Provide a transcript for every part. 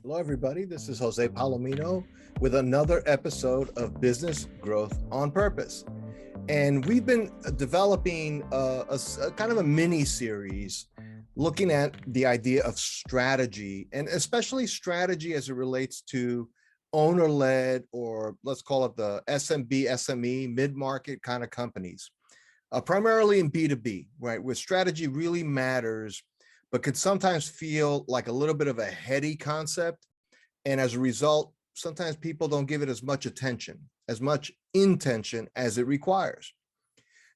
Hello, everybody. This is Jose Palomino with another episode of Business Growth on Purpose. And we've been developing a kind of a mini series looking at the idea of strategy, and especially strategy as it relates to owner-led, or let's call it the SMB, SME, mid-market kind of companies, primarily in B2B, right? Where strategy really matters, but could sometimes feel like a little bit of a heady concept. And as a result, sometimes people don't give it as much attention, as much intention as it requires.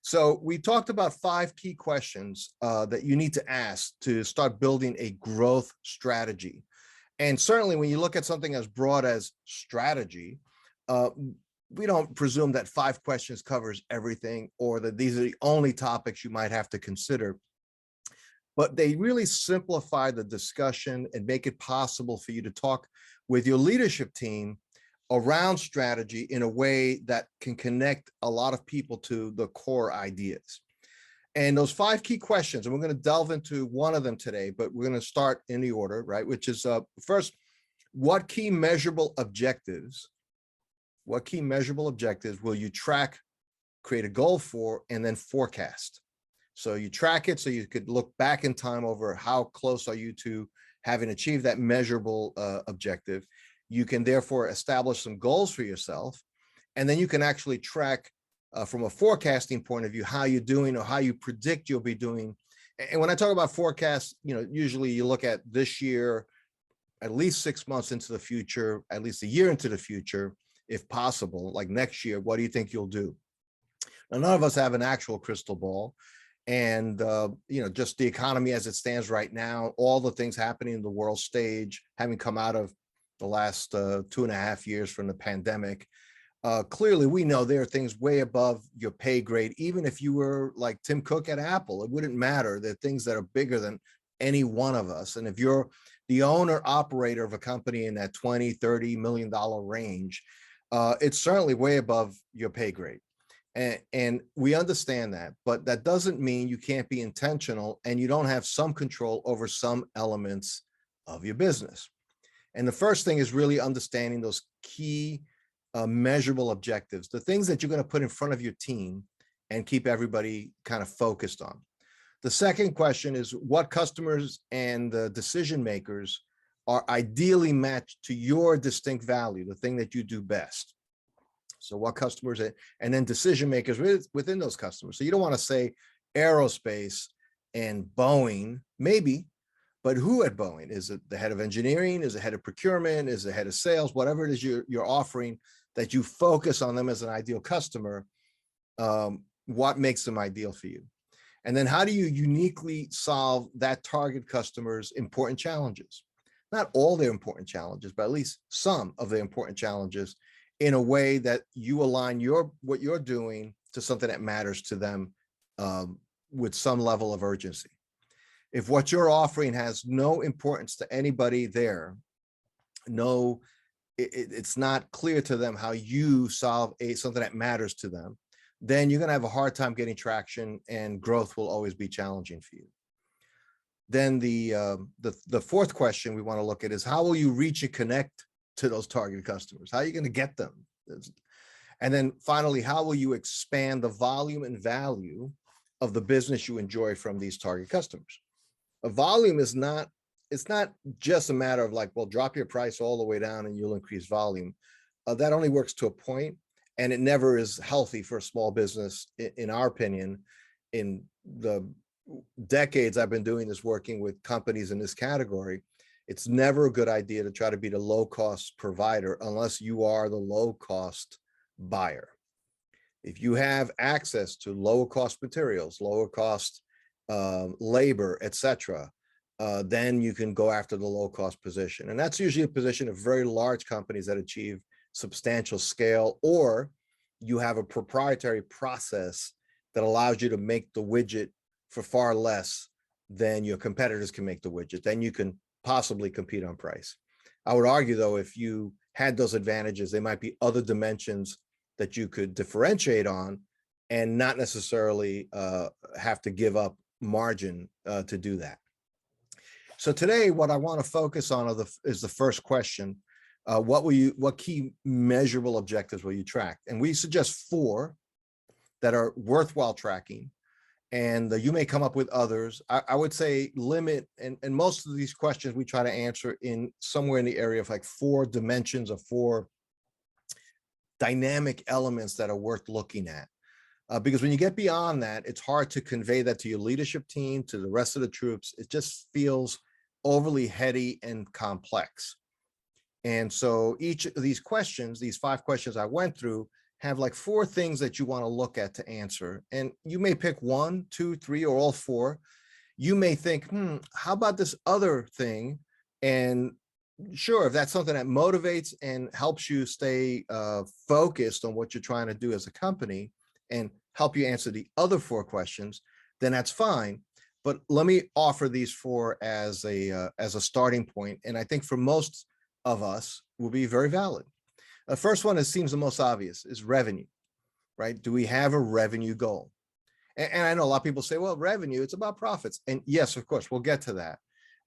So we talked about 5 key questions that you need to ask to start building a growth strategy. And certainly when you look at something as broad as strategy, we don't presume that 5 questions covers everything, or that these are the only topics you might have to consider. But they really simplify the discussion and make it possible for you to talk with your leadership team around strategy in a way that can connect a lot of people to the core ideas. And those 5 key questions, and we're going to delve into one of them today, but we're going to start in the order, right? Which is first, what key measurable objectives will you track, create a goal for, and then forecast? So you track it so you could look back in time over how close are you to having achieved that measurable objective. You can therefore establish some goals for yourself, and then you can actually track from a forecasting point of view how you're doing or how you predict you'll be doing. And when I talk about forecasts, usually you look at this year, at least 6 months into the future, at least a year into the future, if possible. Like next year, what do you think you'll do? Now, none of us have an actual crystal ball. And, just the economy as it stands right now, all the things happening in the world stage, having come out of the last 2.5 years from the pandemic, clearly we know there are things way above your pay grade. Even if you were like Tim Cook at Apple, it wouldn't matter. There are things that are bigger than any one of us. And if you're the owner operator of a company in that $20-30 million range, it's certainly way above your pay grade. And we understand that, but that doesn't mean you can't be intentional and you don't have some control over some elements of your business. And the first thing is really understanding those key measurable objectives, the things that you're going to put in front of your team and keep everybody kind of focused on. The second question is what customers and the decision makers are ideally matched to your distinct value, the thing that you do best. So what customers, and then decision makers within those customers. So you don't want to say aerospace and Boeing, maybe, but who at Boeing? Is it the head of engineering? Is it head of procurement? Is it head of sales? Whatever it is you're offering, that you focus on them as an ideal customer, what makes them ideal for you? And then how do you uniquely solve that target customer's important challenges? Not all their important challenges, but at least some of the important challenges, in a way that you align what you're doing to something that matters to them with some level of urgency. If what you're offering has no importance to anybody there, it's not clear to them how you solve something that matters to them, then you're going to have a hard time getting traction, and growth will always be challenging for you. Then the fourth question we want to look at is how will you reach and connect to those target customers? How are you going to get them? And then finally, how will you expand the volume and value of the business you enjoy from these target customers? A volume is not, it's not just a matter of like, well, drop your price all the way down and you'll increase volume. That only works to a point, and it never is healthy for a small business, in our opinion. In the decades I've been doing this, working with companies in this category, it's never a good idea to try to be the low-cost provider unless you are the low-cost buyer. If you have access to lower-cost materials, lower-cost labor, etc., then you can go after the low-cost position. And that's usually a position of very large companies that achieve substantial scale, or you have a proprietary process that allows you to make the widget for far less than your competitors can make the widget. Then you can possibly compete on price. I would argue, though, if you had those advantages, there might be other dimensions that you could differentiate on and not necessarily have to give up margin to do that. So today, what I want to focus on is the first question. What key measurable objectives will you track? And we suggest 4 that are worthwhile tracking. And you may come up with others. I would say limit, and most of these questions we try to answer in somewhere in the area of like 4 dimensions of 4 dynamic elements that are worth looking at. Because when you get beyond that, it's hard to convey that to your leadership team, to the rest of the troops. It just feels overly heady and complex. And so each of these questions, these 5 questions I went through, have like 4 things that you want to look at to answer. And you may pick 1, 2, 3, or all 4. You may think, how about this other thing? And sure, if that's something that motivates and helps you stay focused on what you're trying to do as a company and help you answer the other 4 questions, then that's fine. But let me offer these 4 as a starting point. And I think for most of us will be very valid. The first one, it seems the most obvious, is revenue, right? Do we have a revenue goal? And I know a lot of people say, well, revenue, it's about profits. And yes, of course, we'll get to that.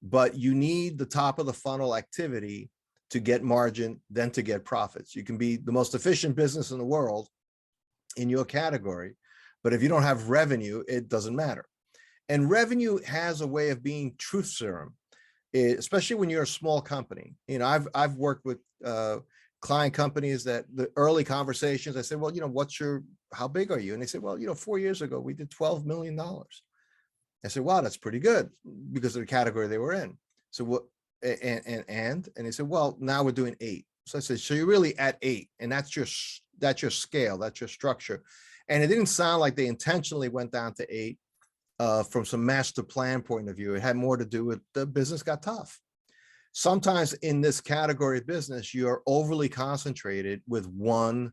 But you need the top of the funnel activity to get margin, then to get profits. You can be the most efficient business in the world in your category, but if you don't have revenue, it doesn't matter. And revenue has a way of being truth serum, especially when you're a small company. You know, I've worked with client companies that the early conversations, I said, well, you know, how big are you? And they said, well, you know, 4 years ago, we did $12 million. I said, wow, that's pretty good because of the category they were in. So what, and they said, well, now we're doing 8. So I said, so you're really at 8, and that's your scale, that's your structure. And it didn't sound like they intentionally went down to 8 from some master plan point of view. It had more to do with the business got tough. Sometimes in this category of business, you're overly concentrated with one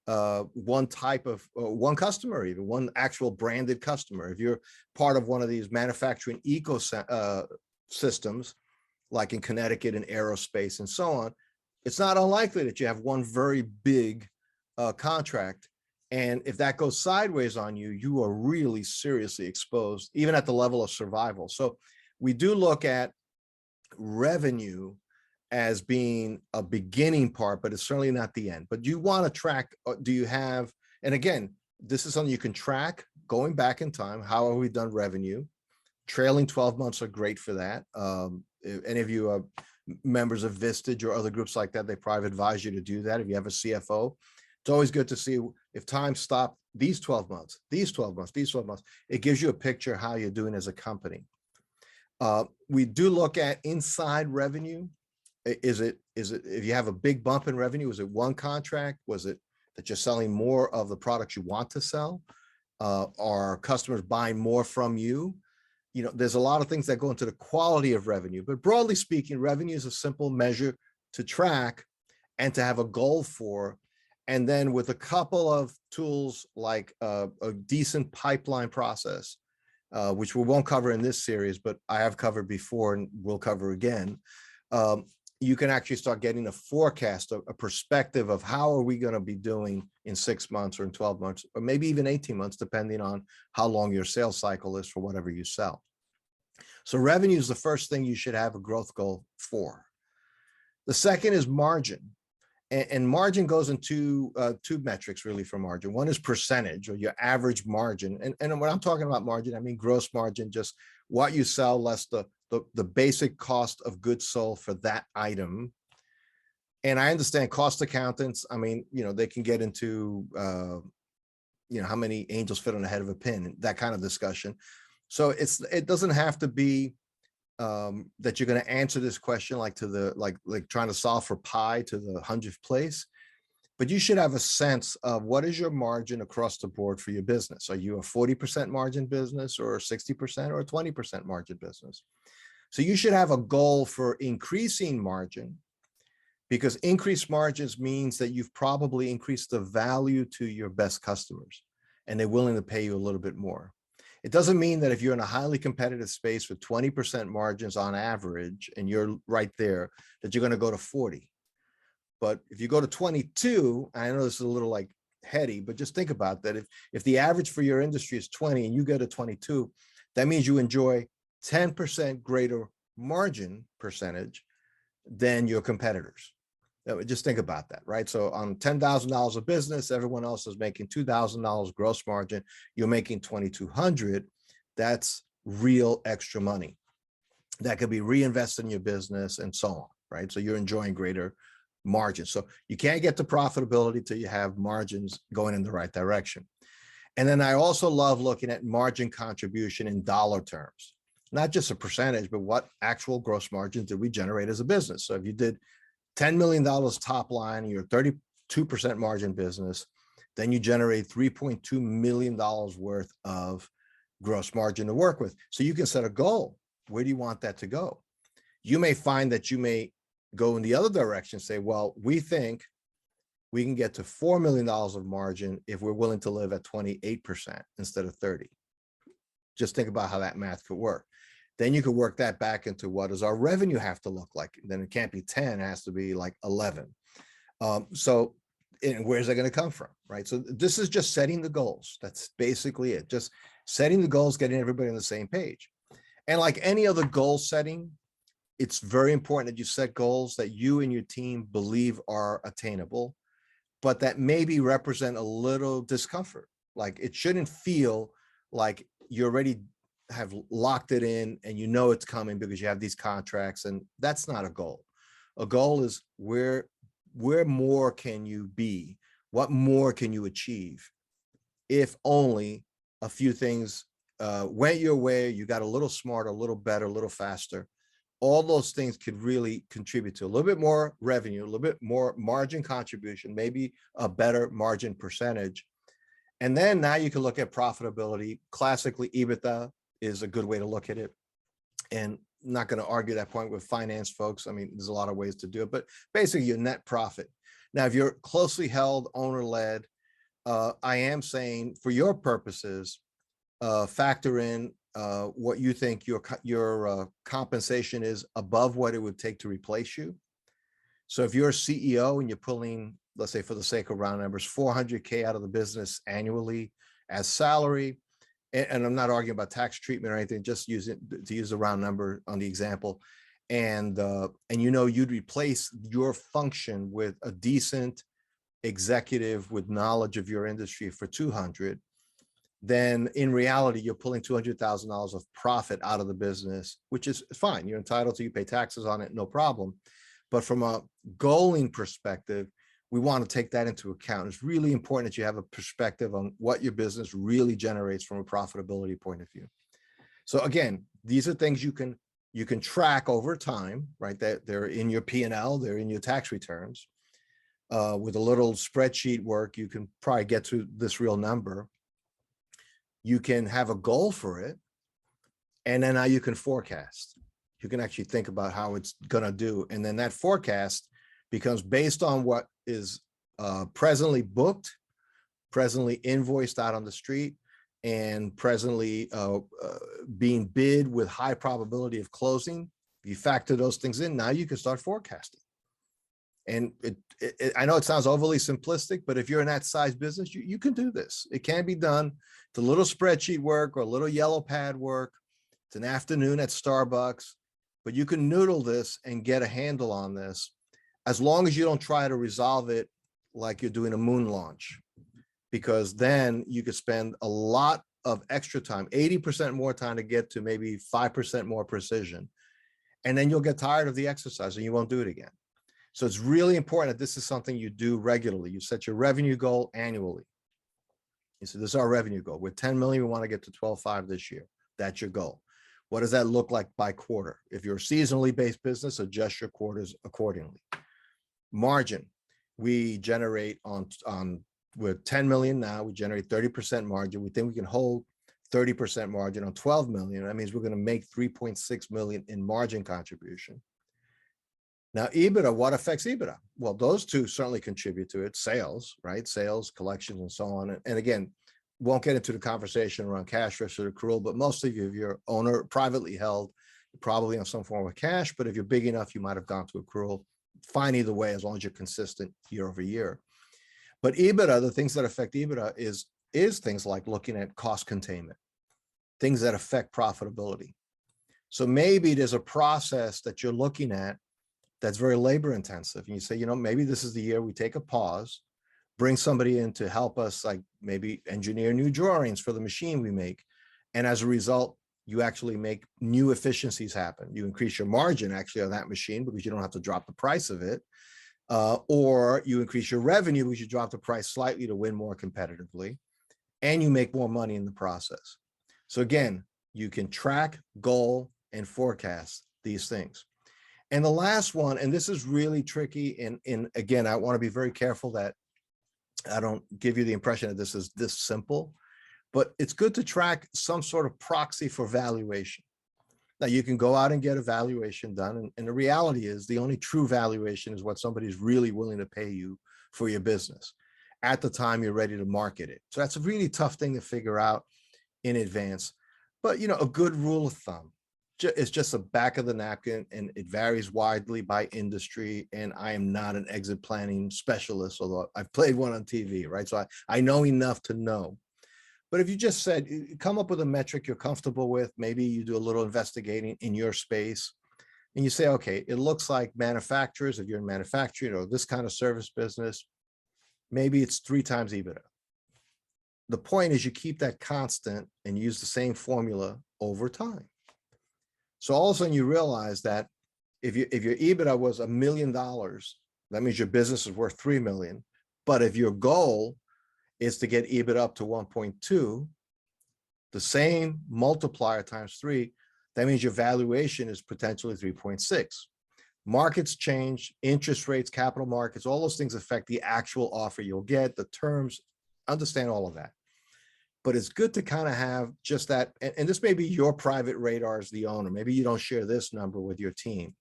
type of one customer, even one actual branded customer. If you're part of one of these manufacturing ecosystems, like in Connecticut and aerospace and so on, it's not unlikely that you have one very big contract. And if that goes sideways on you, you are really seriously exposed, even at the level of survival. So we do look at revenue as being a beginning part, but it's certainly not the end. But you want to track, do you have, and again, this is something you can track going back in time. How have we done revenue? Trailing 12 months are great for that. If any of you are members of Vistage or other groups like that, they probably advise you to do that. If you have a CFO, it's always good to see if time stopped these 12 months, these 12 months, these 12 months. It gives you a picture of how you're doing as a company. We do look at inside revenue. Is it if you have a big bump in revenue, is it one contract? Was it that you're selling more of the products you want to sell? Are customers buying more from you? You know, there's a lot of things that go into the quality of revenue, but broadly speaking, revenue is a simple measure to track and to have a goal for. And then with a couple of tools like a decent pipeline process, which we won't cover in this series, but I have covered before and we'll cover again. You can actually start getting a forecast, a perspective of how are we going to be doing in 6 months or in 12 months, or maybe even 18 months, depending on how long your sales cycle is for whatever you sell. So revenue is the first thing you should have a growth goal for. The second is margin. And margin goes into two metrics really for margin. One is percentage, or your average margin. And when I'm talking about margin, I mean gross margin, just what you sell less the basic cost of goods sold for that item. And I understand cost accountants, I mean, you know, they can get into, you know, how many angels fit on the head of a pin, that kind of discussion. So it doesn't have to be that you're going to answer this question like to the like trying to solve for pi to the 100th place, but you should have a sense of what is your margin across the board for your business. Are you a 40% margin business or 60% or a 20% margin business? So you should have a goal for increasing margin, because increased margins means that you've probably increased the value to your best customers and they're willing to pay you a little bit more. It doesn't mean that if you're in a highly competitive space with 20% margins on average, and you're right there, that you're going to go to 40. But if you go to 22, I know this is a little like heady, but just think about that. If the average for your industry is 20 and you go to 22, that means you enjoy 10% greater margin percentage than your competitors. Just think about that, right? So on $10,000 of business, everyone else is making $2,000 gross margin. You're making 2,200. That's real extra money that could be reinvested in your business and so on, right? So you're enjoying greater margins. So you can't get to profitability till you have margins going in the right direction. And then I also love looking at margin contribution in dollar terms, not just a percentage, but what actual gross margins did we generate as a business? So if you did $10 million top line, you're a 32% margin business, then you generate $3.2 million worth of gross margin to work with. So you can set a goal. Where do you want that to go? You may find that you may go in the other direction, say, well, we think we can get to $4 million of margin if we're willing to live at 28% instead of 30. Just think about how that math could work. Then you could work that back into what does our revenue have to look like? Then it can't be 10, it has to be like 11. So where's that going to come from, right? So this is just setting the goals. That's basically it. Just setting the goals, getting everybody on the same page. And like any other goal setting, it's very important that you set goals that you and your team believe are attainable, but that maybe represent a little discomfort. Like it shouldn't feel like you already have locked it in and you know it's coming because you have these contracts, and that's not a goal. A goal is where more can you be? What more can you achieve? If only a few things went your way, you got a little smarter, a little better, a little faster. All those things could really contribute to a little bit more revenue, a little bit more margin contribution, maybe a better margin percentage. And then now you can look at profitability. Classically, EBITDA is a good way to look at it. And I'm not going to argue that point with finance folks. I mean, there's a lot of ways to do it, but basically your net profit. Now, if you're closely held, owner-led, I am saying for your purposes, factor in what you think your compensation is above what it would take to replace you. So if you're a CEO and you're pulling, let's say for the sake of round numbers, 400K out of the business annually as salary, and I'm not arguing about tax treatment or anything, just use it to use the round number on the example. And you know, you'd replace your function with a decent executive with knowledge of your industry for 200, then in reality, you're pulling $200,000 of profit out of the business, which is fine. You're entitled to, you pay taxes on it, no problem. But from a goaling perspective, we want to take that into account. It's really important that you have a perspective on what your business really generates from a profitability point of view. So again, these are things you can track over time, right? That they're in your P&L, they're in your tax returns. With a little spreadsheet work, you can probably get to this real number. You can have a goal for it, and then now you can forecast. You can actually think about how it's going to do. And then that forecast becomes based on what is presently booked, presently invoiced out on the street, and presently being bid with high probability of closing. If you factor those things in, now you can start forecasting. And I know it sounds overly simplistic, but if you're in that size business, you can do this. It can be done. It's a little spreadsheet work or a little yellow pad work. It's an afternoon at Starbucks, but you can noodle this and get a handle on this, as long as you don't try to resolve it like you're doing a moon launch, because then you could spend a lot of extra time, 80% more time to get to maybe 5% more precision. And then you'll get tired of the exercise and you won't do it again. So it's really important that this is something you do regularly. You set your revenue goal annually. You say, this is our revenue goal. With 10 million, we want to get to 12.5 this year. That's your goal. What does that look like by quarter? If you're a seasonally based business, adjust your quarters accordingly. Margin, we generate we're 10 million now, we generate 30% margin. We think we can hold 30% margin on 12 million. That means we're going to make 3.6 million in margin contribution. Now, EBITDA, what affects EBITDA? Well, those two certainly contribute to it. Sales, right? Sales, collections, and so on. And again, won't get into the conversation around cash versus accrual, but most of you, if you're owner, privately held, you're probably on some form of cash, but if you're big enough, you might have gone to accrual. Fine either way, as long as you're consistent year over year. But EBITDA, the things that affect EBITDA is things like looking at cost containment, things that affect profitability. So maybe there's a process that you're looking at that's very labor intensive. And you say, maybe this is the year we take a pause, bring somebody in to help us, like maybe engineer new drawings for the machine we make. And as a result, you actually make new efficiencies happen. You increase your margin actually on that machine because you don't have to drop the price of it. Or you increase your revenue because you drop the price slightly to win more competitively, and you make more money in the process. So again, you can track, goal, and forecast these things. And the last one, and this is really tricky, and again, I want to be very careful that I don't give you the impression that this is this simple, but it's good to track some sort of proxy for valuation. Now you can go out and get a valuation done. And the reality is the only true valuation is what somebody's really willing to pay you for your business at the time you're ready to market it. So that's a really tough thing to figure out in advance. But a good rule of thumb is just a back of the napkin, and it varies widely by industry. And I am not an exit planning specialist, although I've played one on TV, right? So I know enough to know. But if you just said, come up with a metric you're comfortable with, maybe you do a little investigating in your space, and you say, okay, it looks like manufacturers, if you're in manufacturing or this kind of service business, maybe it's 3 times EBITDA. The point is you keep that constant and use the same formula over time. So all of a sudden you realize that if your EBITDA was $1 million, that means your business is worth 3 million. But if your goal is to get EBITDA up to 1.2, the same multiplier times 3, that means your valuation is potentially 3.6. Markets change, interest rates, capital markets, all those things affect the actual offer you'll get, the terms, understand all of that. But it's good to kind of have just that, and this may be your private radar as the owner. Maybe you don't share this number with your team.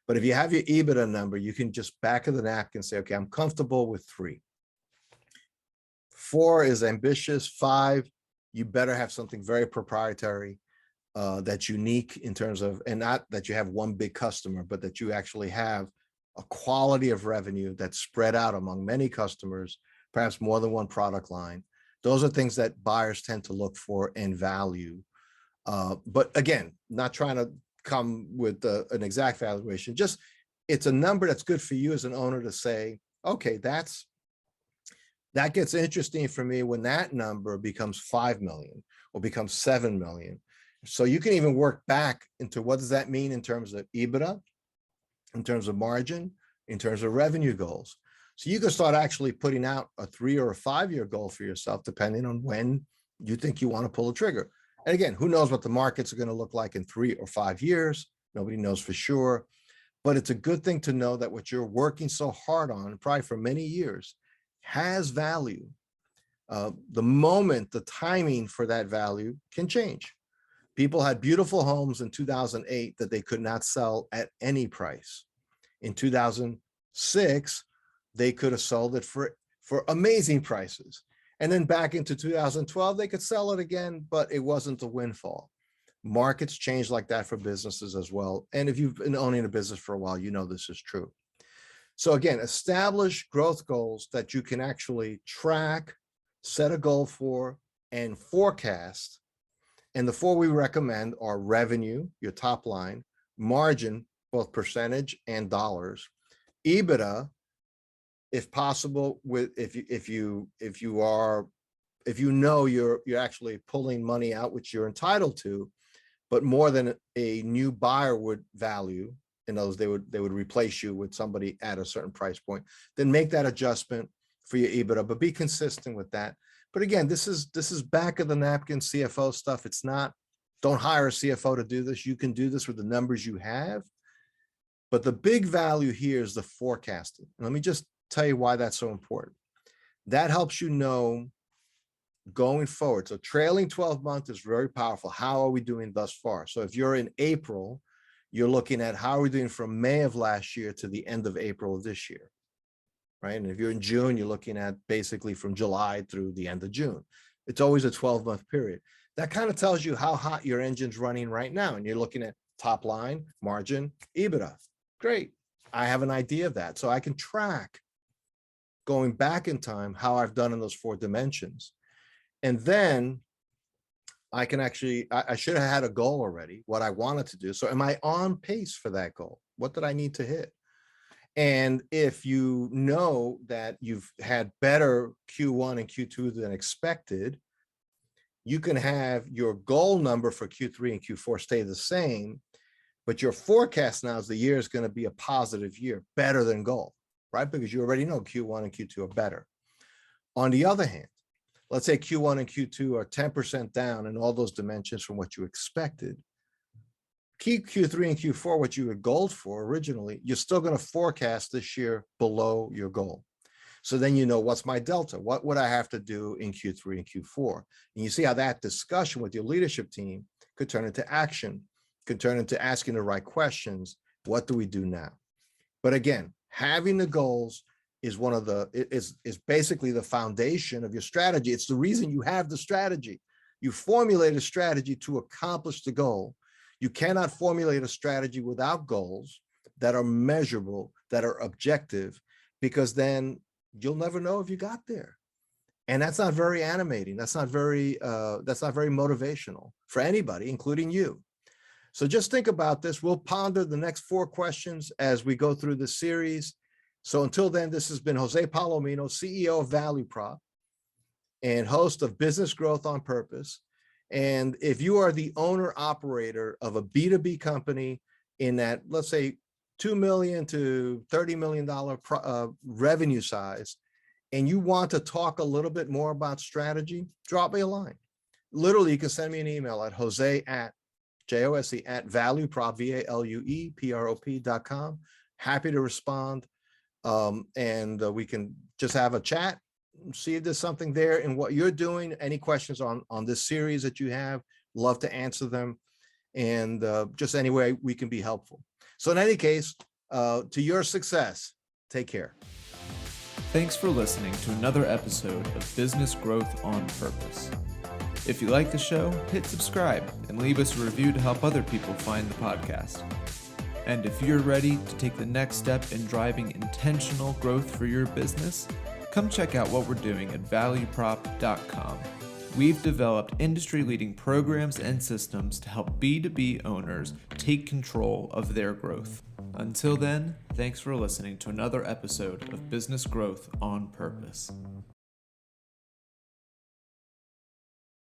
But if you have your EBITDA number, you can just back of the napkin say, okay, I'm comfortable with 3. 4 is ambitious. 5, you better have something very proprietary that's unique in terms of, and not that you have one big customer, but that you actually have a quality of revenue that's spread out among many customers, perhaps more than one product line. Those are things that buyers tend to look for and value. But again, not trying to come with an exact valuation, just it's a number that's good for you as an owner to say, okay, that gets interesting for me when that number becomes 5 million or becomes 7 million. So you can even work back into what does that mean in terms of EBITDA, in terms of margin, in terms of revenue goals. So you can start actually putting out a 3 or a 5-year goal for yourself, depending on when you think you want to pull the trigger. And again, who knows what the markets are going to look like in 3 or 5 years? Nobody knows for sure. But it's a good thing to know that what you're working so hard on, probably for many years, has value. The moment, the timing for that value can change. People had beautiful homes in 2008 that they could not sell at any price. In 2006, they could have sold it for amazing prices. And then back into 2012, they could sell it again, but it wasn't a windfall. Markets change like that for businesses as well. And if you've been owning a business for a while, you know this is true. So again, establish growth goals that you can actually track, set a goal for, and forecast. And the 4 we recommend are revenue, your top line, margin, both percentage and dollars, EBITDA, if possible, if you know you're actually pulling money out, which you're entitled to, but more than a new buyer would value. In those, they would replace you with somebody at a certain price point, then make that adjustment for your EBITDA, but be consistent with that. But again, this is back of the napkin CFO stuff. It's not, don't hire a CFO to do this. You can do this with the numbers you have. But the big value here is the forecasting. And let me just tell you why that's so important. That helps you know going forward. So trailing 12 months is very powerful. How are we doing thus far? So if you're in April, you're looking at how are we doing from May of last year to the end of April of this year, right? And if you're in June, you're looking at basically from July through the end of June. It's always a 12-month period. That kind of tells you how hot your engine's running right now. And you're looking at top line, margin, EBITDA. Great. I have an idea of that. So I can track going back in time how I've done in those 4 dimensions. And then I can actually, I should have had a goal already, what I wanted to do. So am I on pace for that goal? What did I need to hit? And if you know that you've had better Q1 and Q2 than expected, you can have your goal number for Q3 and Q4 stay the same, but your forecast now is the year is going to be a positive year, better than goal, right? Because you already know Q1 and Q2 are better. On the other hand, let's say Q1 and Q2 are 10% down in all those dimensions from what you expected. Q3 and Q4, what you had goaled for originally, you're still going to forecast this year below your goal. So then you know, what's my delta? What would I have to do in Q3 and Q4? And you see how that discussion with your leadership team could turn into action, could turn into asking the right questions. What do we do now? But again, having the goals is one of the, is basically the foundation of your strategy. It's the reason you have the strategy. You formulate a strategy to accomplish the goal. You cannot formulate a strategy without goals that are measurable, that are objective, because then you'll never know if you got there. And that's not very animating. That's not very motivational for anybody, including you. So just think about this. We'll ponder the next 4 questions as we go through this series. So until then, this has been Jose Palomino, CEO of Value Prop and host of Business Growth on Purpose. And if you are the owner operator of a B2B company in that, let's say, $2 million to $30 million revenue size, and you want to talk a little bit more about strategy, drop me a line. Literally, you can send me an email at Jose at Valueprop, VALUEPROP.com. Happy to respond. And we can just have a chat, see if there's something there in what you're doing. Any questions on this series that you have, love to answer them. And just any way we can be helpful. So in any case, to your success, take care. Thanks for listening to another episode of Business Growth on Purpose. If you like the show, hit subscribe and leave us a review to help other people find the podcast. And if you're ready to take the next step in driving intentional growth for your business, come check out what we're doing at valueprop.com. We've developed industry-leading programs and systems to help B2B owners take control of their growth. Until then, thanks for listening to another episode of Business Growth on Purpose.